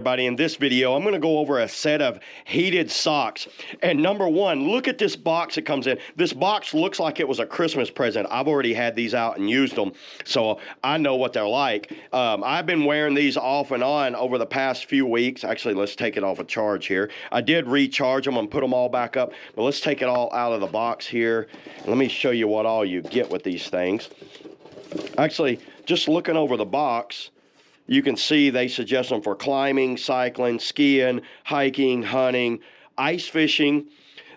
Everybody, in this video, I'm going to go over a set of heated socks. And number one, look at this box it comes in. This box looks like it was a Christmas present. I've already had these out and used them, so I know what they're like. I've been wearing these off and on over the past few weeks. Actually, let's take it off a charge here. I did recharge them and put them all back up, but let's take it all out of the box here. Let me show you what all you get with these things. Actually, just looking over the box, you can see they suggest them for climbing, cycling, skiing, hiking, hunting, ice fishing.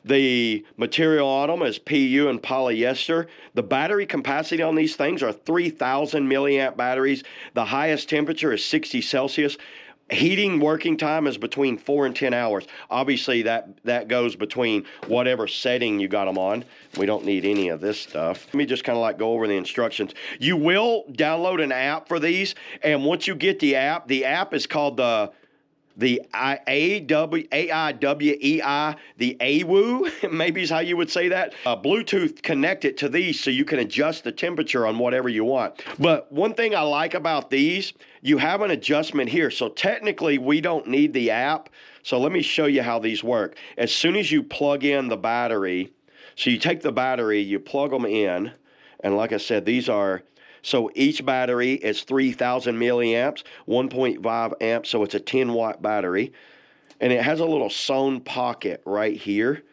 The material on them is PU and polyester. The battery capacity on these things are 3,000 milliamp batteries. The highest temperature is 60 Celsius. Heating working time is between 4 and 10 hours. Obviously, that goes between whatever setting you got them on. We don't need any of this stuff. Let me just kind of like go over the instructions. You will download an app for these, and once you get the app is called the AIWEI, the AWU, maybe is how you would say that. Bluetooth connect it to these so you can adjust the temperature on whatever you want. But one thing I like about these, you have an adjustment here. So technically we don't need the app. So let me show you how these work. As soon as you plug in the battery, so you take the battery, you plug them in, and like I said, these are, so each battery is 3,000 milliamps, 1.5 amps, so it's a 10-watt battery. And it has a little sewn pocket right here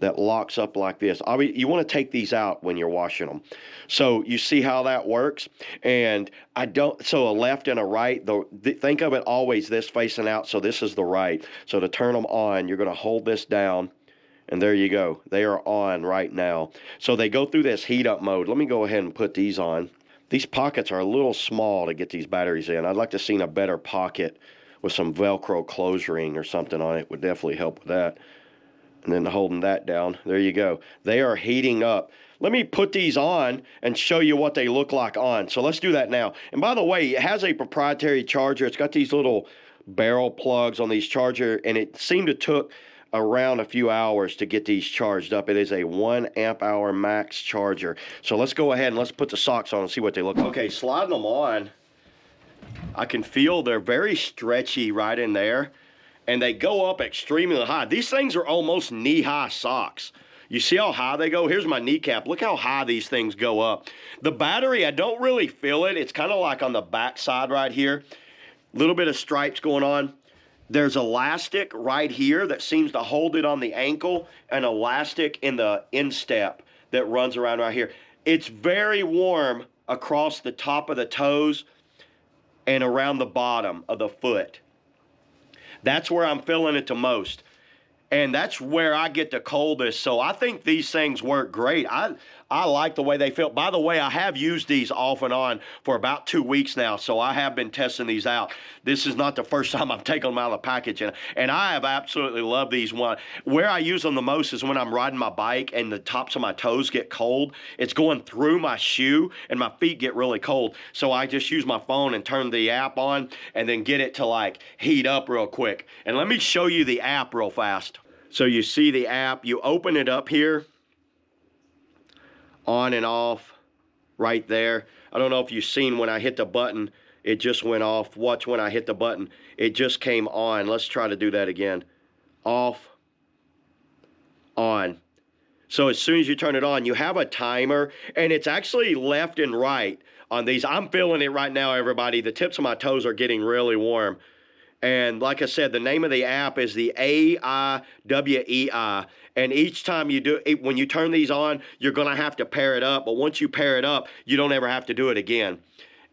that locks up like this. You want to take these out when you're washing them. So you see how that works? And so a left and a right, think of it always this facing out, so this is the right. So to turn them on, you're going to hold this down. And there you go. They are on right now. So they go through this heat up mode. Let me go ahead and put these on. These pockets are a little small to get these batteries in. I'd like to see a better pocket with some Velcro close ring or something on it. Would definitely help with that. And then holding that down, there you go. They are heating up. Let me put these on and show you what they look like on. So let's do that now. And by the way, it has a proprietary charger. It's got these little barrel plugs on these charger, and it seemed to took around a few hours to get these charged up. It is a 1 amp hour max charger. So let's go ahead and let's put the socks on and see what they look like. Okay, sliding them on, I can feel they're very stretchy right in there, and they go up extremely high. These things are almost knee-high socks. You see how high they go? Here's my kneecap. Look how high these things go up. The battery, I don't really feel it. It's kind of like on the back side right here. A little bit of stripes going on. There's elastic right here that seems to hold it on the ankle, and elastic in the instep that runs around right here. It's very warm across the top of the toes and around the bottom of the foot. That's where I'm feeling it the most. And that's where I get the coldest. So I think these things work great. I like the way they feel. By the way, I have used these off and on for about 2 weeks now, so I have been testing these out. This is not the first time I've taken them out of the package, and I have absolutely loved these. Where I use them the most is when I'm riding my bike and the tops of my toes get cold. It's going through my shoe, and my feet get really cold. So I just use my phone and turn the app on and then get it to like heat up real quick. And let me show you the app real fast. So you see the app, you open it up here, on and off right there. I don't know if you've seen when I hit the button, it just went off. Watch when I hit the button, it just came on. Let's try to do that again. Off, on. So as soon as you turn it on, you have a timer, and it's actually left and right on these. I'm feeling it right now, everybody. The tips of my toes are getting really warm. And like I said, the name of the app is the AIWEI. And each time you do it, when you turn these on, you're going to have to pair it up. But once you pair it up, you don't ever have to do it again.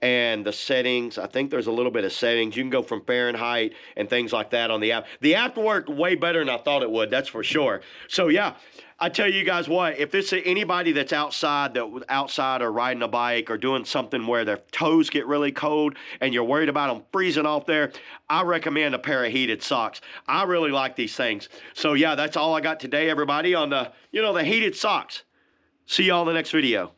And the settings, I think there's a little bit of settings. You can go from Fahrenheit and things like that on the app. The app worked way better than I thought it would, that's for sure. So yeah, I tell you guys what, if it's anybody that's outside or riding a bike or doing something where their toes get really cold and you're worried about them freezing off there, I recommend a pair of heated socks. I really like these things. So yeah, that's all I got today, everybody, on the heated socks. See y'all in the next video.